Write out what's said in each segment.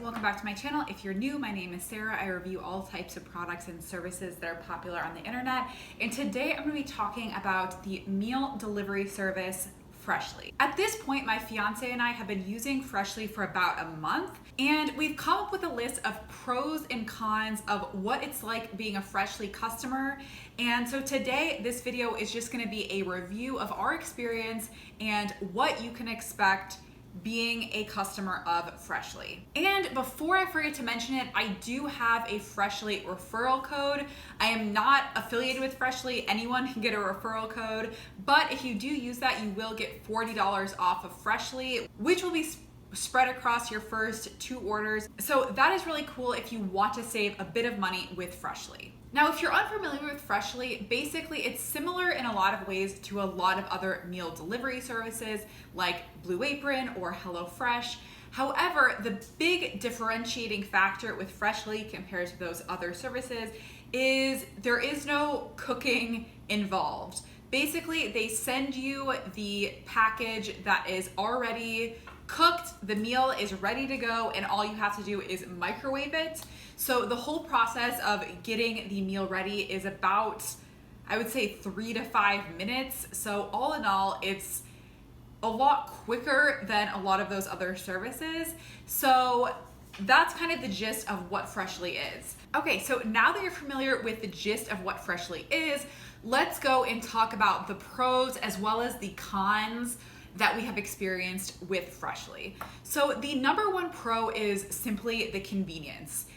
welcome back to my channel. If you're new, my name is Sarah. I review all types of products and services that are popular on the internet. And today I'm going to be talking about the meal delivery service Freshly. At this point, my fiance and I have been using Freshly for about a month, and we've come up with a list of pros and cons of what it's like being a Freshly customer. And so today, this video is just going to be a review of our experience and what you can expect being a customer of Freshly. And before I forget to mention it, I do have a Freshly referral code. I am not affiliated with Freshly. Anyone can get a referral code, but if you do use that, you will get $40 off of Freshly, which will be spread across your first 2 orders. So that is really cool if you want to save a bit of money with Freshly. Now, if you're unfamiliar with Freshly, basically it's similar in a lot of ways to a lot of other meal delivery services like Blue Apron or HelloFresh. However, the big differentiating factor with Freshly compared to those other services is there is no cooking involved. Basically, they send you the package that is already cooked, the meal is ready to go, and all you have to do is microwave it. So the whole process of getting the meal ready is about, I would say, 3 to 5 minutes. So all in all, it's a lot quicker than a lot of those other services. So that's kind of the gist of what Freshly is. Okay, so now that you're familiar with the gist of what Freshly is, let's go and talk about the pros as well as the cons that we have experienced with Freshly. So the number one pro is simply the convenience.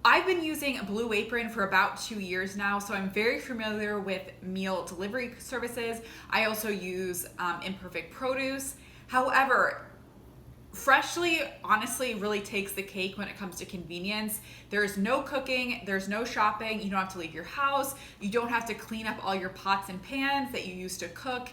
I've been using Blue Apron for about 2 years now, so I'm very familiar with meal delivery services. I also use Imperfect Produce. However, Freshly honestly really takes the cake when it comes to convenience. There's no cooking, there's no shopping, you don't have to leave your house, you don't have to clean up all your pots and pans that you use to cook.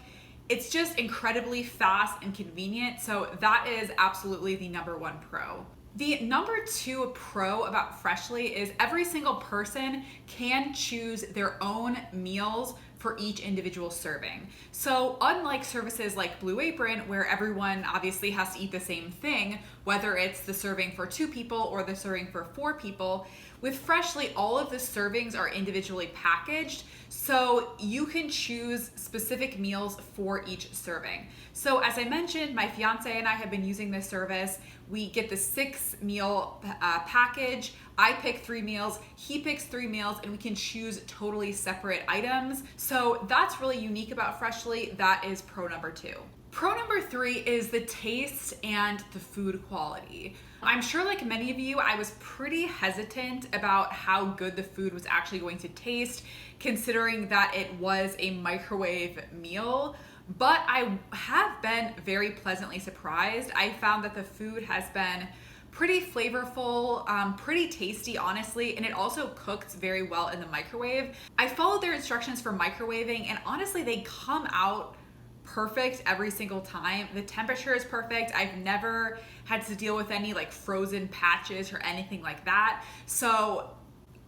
It's just incredibly fast and convenient, so that is absolutely the number one pro. The number 2 pro about Freshly is every single person can choose their own meals for each individual serving. So unlike services like Blue Apron, where everyone obviously has to eat the same thing, whether it's the serving for 2 people or the serving for 4 people, with Freshly, all of the servings are individually packaged, so you can choose specific meals for each serving. So as I mentioned, my fiance and I have been using this service. We get the 6-meal package. I pick 3 meals, he picks 3 meals, and we can choose totally separate items. So that's really unique about Freshly. That is pro number 2. Pro number 3 is the taste and the food quality. I'm sure like many of you, I was pretty hesitant about how good the food was actually going to taste, considering that it was a microwave meal. But I have been very pleasantly surprised. I found that the food has been pretty flavorful, pretty tasty, honestly, and it also cooks very well in the microwave. I followed their instructions for microwaving, and honestly, they come out perfect every single time. The temperature is perfect. I've never had to deal with any like frozen patches or anything like that. So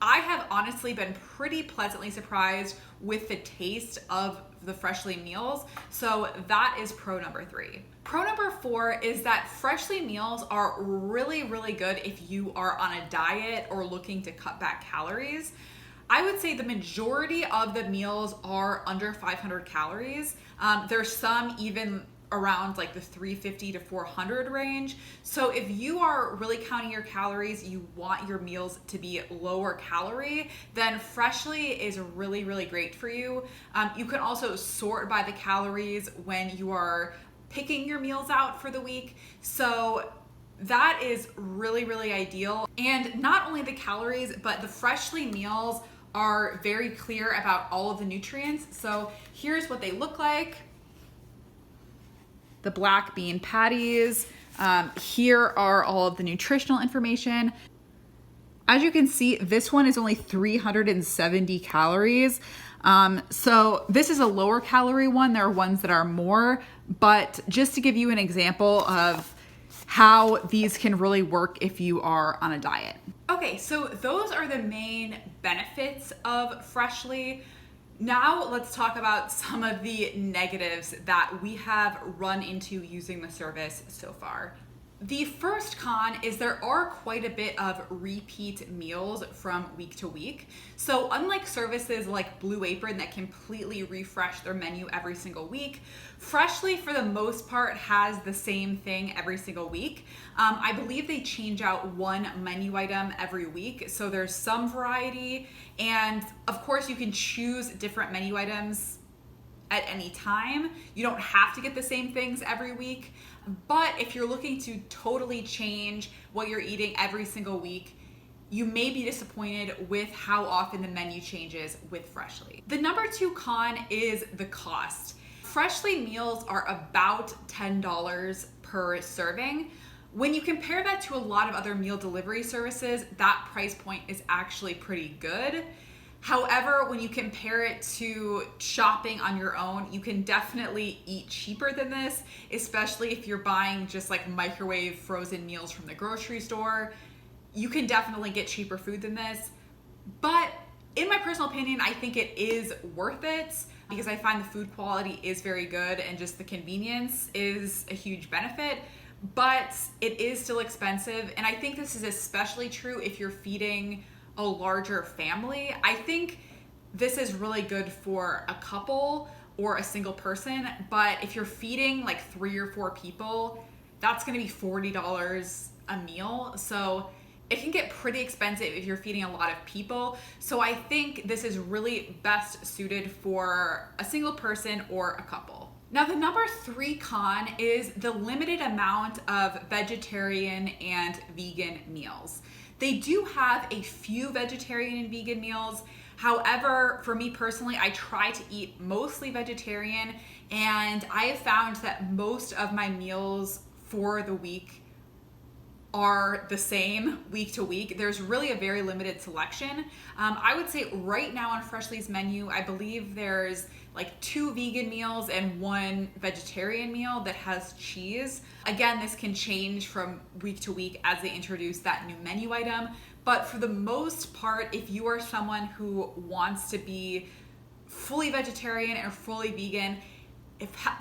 I have honestly been pretty pleasantly surprised with the taste of the Freshly meals. So that is pro number 3. Pro number 4 is that Freshly meals are really, really good if you are on a diet or looking to cut back calories. I would say the majority of the meals are under 500 calories. There's some even around like the 350 to 400 range. So if you are really counting your calories, you want your meals to be lower calorie, then Freshly is really, really great for you. You can also sort by the calories when you are picking your meals out for the week. So that is really, really ideal. And not only the calories, but the Freshly meals are very clear about all of the nutrients. So here's what they look like. The black bean patties. Here are all of the nutritional information. As you can see, this one is only 370 calories. So this is a lower calorie one. There are ones that are more, but just to give you an example of how these can really work if you are on a diet. Okay, so those are the main benefits of Freshly. Now let's talk about some of the negatives that we have run into using the service so far. The first con is there are quite a bit of repeat meals from week to week. So unlike services like Blue Apron that completely refresh their menu every single week, Freshly for the most part has the same thing every single week. I believe they change out one menu item every week, so there's some variety, and of course you can choose different menu items at any time. You don't have to get the same things every week, but if you're looking to totally change what you're eating every single week, you may be disappointed with how often the menu changes with Freshly. The number 2 con is the cost. Freshly meals are about $10 per serving. When you compare that to a lot of other meal delivery services, that price point is actually pretty good. However, when you compare it to shopping on your own, you can definitely eat cheaper than this, especially if you're buying just like microwave frozen meals from the grocery store. You can definitely get cheaper food than this. But in my personal opinion, I think it is worth it because I find the food quality is very good and just the convenience is a huge benefit. But it is still expensive, and I think this is especially true if you're feeding a larger family. I think this is really good for a couple or a single person, but if you're feeding like 3 or 4 people, that's gonna be $40 a meal. So it can get pretty expensive if you're feeding a lot of people. So I think this is really best suited for a single person or a couple. Now, the number 3 con is the limited amount of vegetarian and vegan meals. They do have a few vegetarian and vegan meals. However, for me personally, I try to eat mostly vegetarian, and I have found that most of my meals for the week are the same week to week. There's really a very limited selection. I would say right now on Freshly's menu, I believe there's like 2 vegan meals and 1 vegetarian meal that has cheese. Again, this can change from week to week as they introduce that new menu item. But for the most part, if you are someone who wants to be fully vegetarian or fully vegan,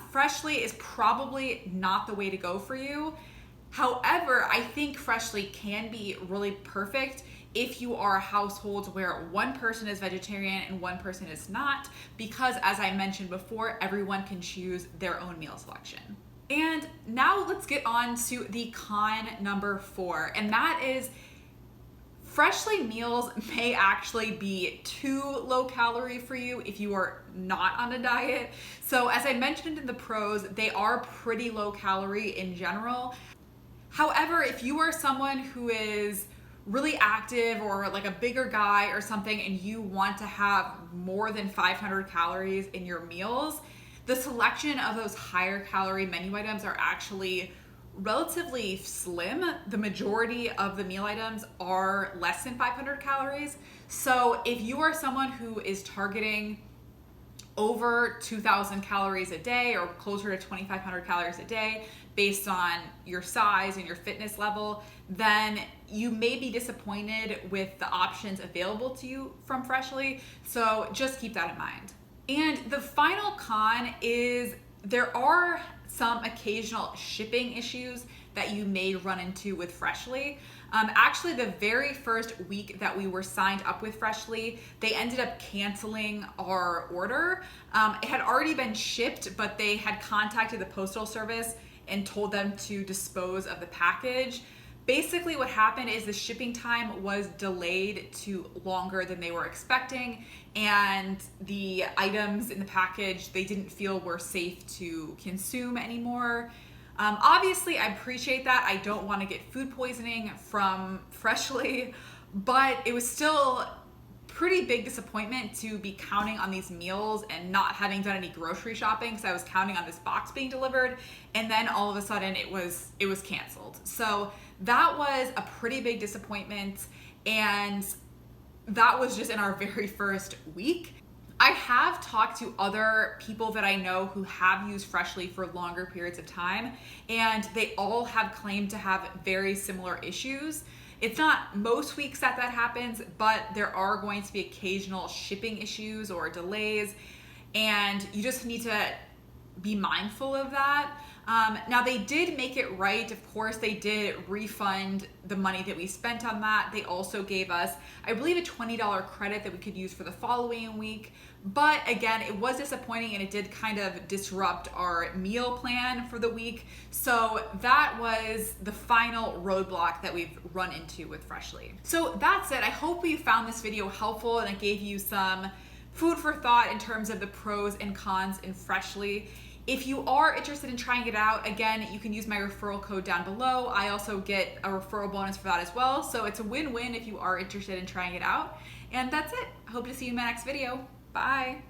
Freshly is probably not the way to go for you. However, I think Freshly can be really perfect if you are a household where one person is vegetarian and one person is not, because as I mentioned before, everyone can choose their own meal selection. And now let's get on to the con number 4, and that is Freshly meals may actually be too low calorie for you if you are not on a diet. So as I mentioned in the pros, they are pretty low calorie in general. However, if you are someone who is really active or like a bigger guy or something and you want to have more than 500 calories in your meals, the selection of those higher calorie menu items are actually relatively slim. The majority of the meal items are less than 500 calories. So if you are someone who is targeting over 2,000 calories a day or closer to 2,500 calories a day based on your size and your fitness level, then you may be disappointed with the options available to you from Freshly. So just keep that in mind. And the final con is there are some occasional shipping issues that you may run into with Freshly. Actually, the very first week that we were signed up with Freshly, they ended up canceling our order. It had already been shipped, but they had contacted the postal service and told them to dispose of the package. Basically what happened is the shipping time was delayed to longer than they were expecting, and the items in the package they didn't feel were safe to consume anymore. Obviously, I appreciate that. I don't want to get food poisoning from Freshly, but it was still pretty big disappointment to be counting on these meals and not having done any grocery shopping because I was counting on this box being delivered, and then all of a sudden it was canceled. So that was a pretty big disappointment, and that was just in our very first week. I have talked to other people that I know who have used Freshly for longer periods of time, and they all have claimed to have very similar issues. It's not most weeks that happens, but there are going to be occasional shipping issues or delays, and you just need to be mindful of that. Now they did make it right. Of course, they did refund the money that we spent on that. They also gave us, I believe, a $20 credit that we could use for the following week. But again, it was disappointing and it did kind of disrupt our meal plan for the week. So that was the final roadblock that we've run into with Freshly. So that's it. I hope you found this video helpful and it gave you some food for thought in terms of the pros and cons in Freshly. If you are interested in trying it out, again, you can use my referral code down below. I also get a referral bonus for that as well. So it's a win-win if you are interested in trying it out. And that's it. I hope to see you in my next video. Bye.